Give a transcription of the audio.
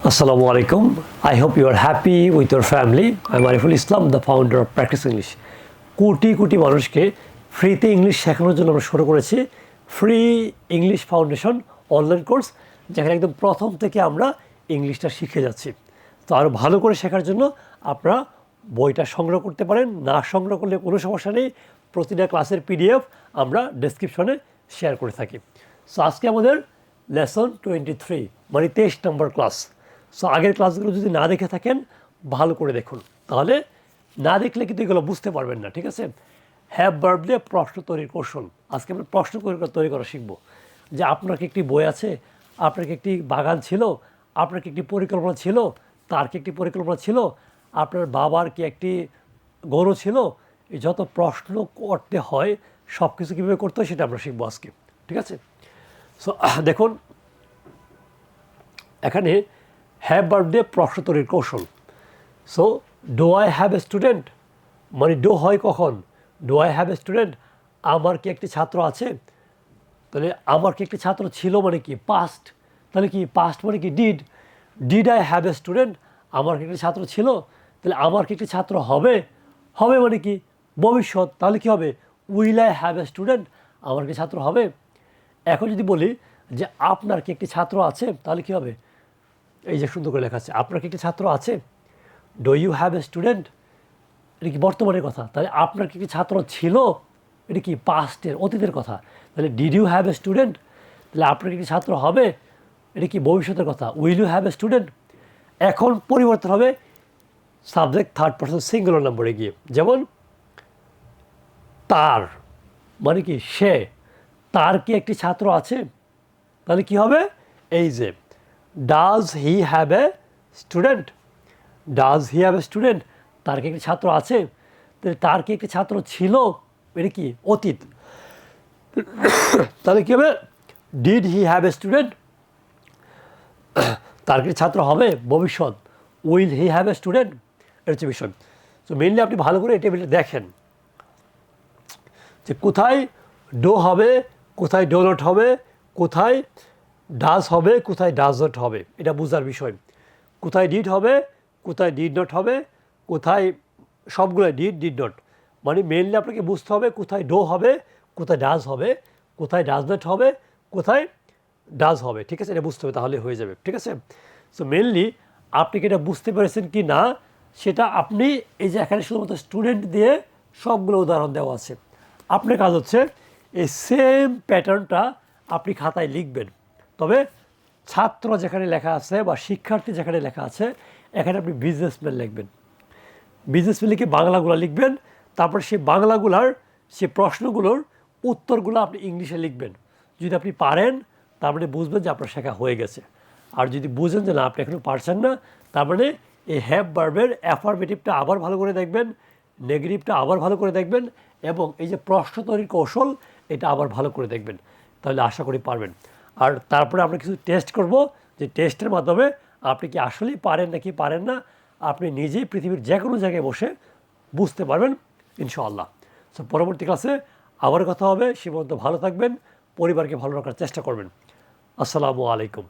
Assalamu alaikum. I hope you are happy with your family. I'm Ariful Islam, the founder of Practice English. Crore crore মানুষকে ফ্রিতে English শেখানোর জন্য আমরা শুরু করেছি free English foundation online course, যেখানে একদম প্রথম থেকে আমরা ইংলিশটা শিখে যাচ্ছি। তো আরও ভালো করে শেখার জন্য আপনারা বইটা সংগ্রহ করতে পারেন, না সংগ্রহ করলে কোনো সমস্যা নেই। প্রতিটা ক্লাসের পিডিএফ আমরা ডেসক্রিপশনে শেয়ার করে থাকি। সো আজকে আমাদের লেসন 23 মানে 23 নম্বর ক্লাস। সো আগের ক্লাসগুলো যদি না দেখে থাকেন ভালো করে দেখুন, তাহলে না দেখলে কিন্তু এগুলো বুঝতে পারবেন না, ঠিক আছে। হ্যাভ ভার্ব দিয়ে প্রশ্ন তৈরির কৌশল। আজকে আমরা প্রশ্ন তৈরি করা শিখব। যে আপনার কি একটি বই আছে, আপনার কি একটি বাগান ছিল, আপনার কি একটি পরিকল্পনা ছিল, তার কি একটি পরিকল্পনা ছিল, আপনার বাবার কি একটি গরু ছিল। এই যত প্রশ্ন করতে হয় সব কিছু কীভাবে করতে হয় সেটা আমরা শিখবো আজকে, ঠিক আছে। সো দেখুন এখানে হ্যাভ ভার্ব দিয়ে প্রশ্ন তৈরির কৌশল। So do I have a student মানে ডু হয় কখন, do I have a student, আমার কি একটি ছাত্র আছে। তাহলে আমার কি একটি ছাত্র ছিল মানে কি পাস্ট, তাহলে কি পাস্ট মানে কি did I have a student, আমার কি একটি ছাত্র ছিল। তাহলে আমার কি একটি ছাত্র হবে, হবে মানে কি ভবিষ্যৎ, তাহলে কি হবে will I have a student, আমার কি ছাত্র হবে। এখন যদি বলি যে আপনার কি একটি ছাত্র আছে, তাহলে কি হবে, এই যে সুন্দর করে লেখা আছে আপনার কি একটি ছাত্র আছে। Do you have a student, এটা কি বর্তমানের কথা। তাহলে আপনার কি একটি ছাত্র ছিল, এটা কি পাস্টের অতীতের কথা। তাহলে did you have a student, তাহলে আপনার কি একটি ছাত্র হবে, এটা কি ভবিষ্যতের কথা। Will you have a student. এখন পরিবর্তন হবে সাবজেক্ট থার্ড পারসন সিঙ্গুলার নম্বরে গিয়ে, যেমন তার মানে কি সে, তার কি একটি ছাত্র আছে, তাহলে কি হবে এই যে does he have a student, does he have a student, তার কি একটি ছাত্র আছে। তাহলে তার কি একটি ছাত্র ছিল, এটা কি অতীত। তাহলে কী হবে did he have a student, তার কি ছাত্র হবে ভবিষ্যৎ। Will he have a student, এটা হচ্ছে বিষয়। তো মেনলি আপনি ভালো করে এই টেবিলটা দেখেন যে কোথায় ডো হবে, কোথায় ডো নট হবে, কোথায় ডাজ হবে, কোথায় ডাজ নট হবে, এটা বোঝার বিষয়। কোথায় ডিড হবে, কোথায় ডিড নট হবে, কোথায় সবগুলো ডিড নট, মানে মেনলি আপনাকে বুঝতে হবে কোথায় ডো হবে, কোথায় ডাজ হবে, কোথায় ডাজ নট হবে, কোথায় ডাজ হবে, ঠিক আছে। এটা বুঝতে হবে, তাহলে হয়ে যাবে, ঠিক আছে। সো মেনলি আপনি কি এটা বুঝতে পেরেছেন কি না সেটা আপনি এই যে এখানে শুধুমাত্র স্টুডেন্ট দিয়ে সবগুলো উদাহরণ দেওয়া আছে। আপনার কাজ হচ্ছে এই সেম প্যাটার্নটা আপনি খাতায় লিখবেন, তবে ছাত্র যেখানে লেখা আছে বা শিক্ষার্থী যেখানে লেখা আছে এখানে আপনি বিজনেসম্যান লিখবেন। বিজনেসম্যান লিখে বাংলাগুলো লিখবেন, তারপর সেই বাংলাগুলার সে প্রশ্নগুলোর উত্তরগুলো আপনি ইংলিশে লিখবেন। যদি আপনি পারেন তার মানে বুঝবেন যে আপনার শেখা হয়ে গেছে। আর যদি বুঝেন যে না আপনি এখনও পারছেন না, তার মানে এই হ্যাভ ভার্বের অ্যাফারমেটিভটা আবার ভালো করে দেখবেন, নেগেটিভটা আবার ভালো করে দেখবেন, এবং এই যে প্রশ্ন তৈরির কৌশল এটা আবার ভালো করে দেখবেন, তাহলে আশা করি পারবেন। আর তারপরে আমরা কিছু টেস্ট করব, যে টেস্টের মাধ্যমে আপনি কি আসলেই পারেন নাকি পারেন না আপনি নিজেই পৃথিবীর যে কোনো জায়গায় বসে বুঝতে পারবেন ইনশাআল্লাহ। সো পরবর্তী ক্লাসে আবার কথা হবে। সে পর্যন্ত ভালো থাকবেন, পরিবারকে ভালো রাখার চেষ্টা করবেন। আসসালামু আলাইকুম।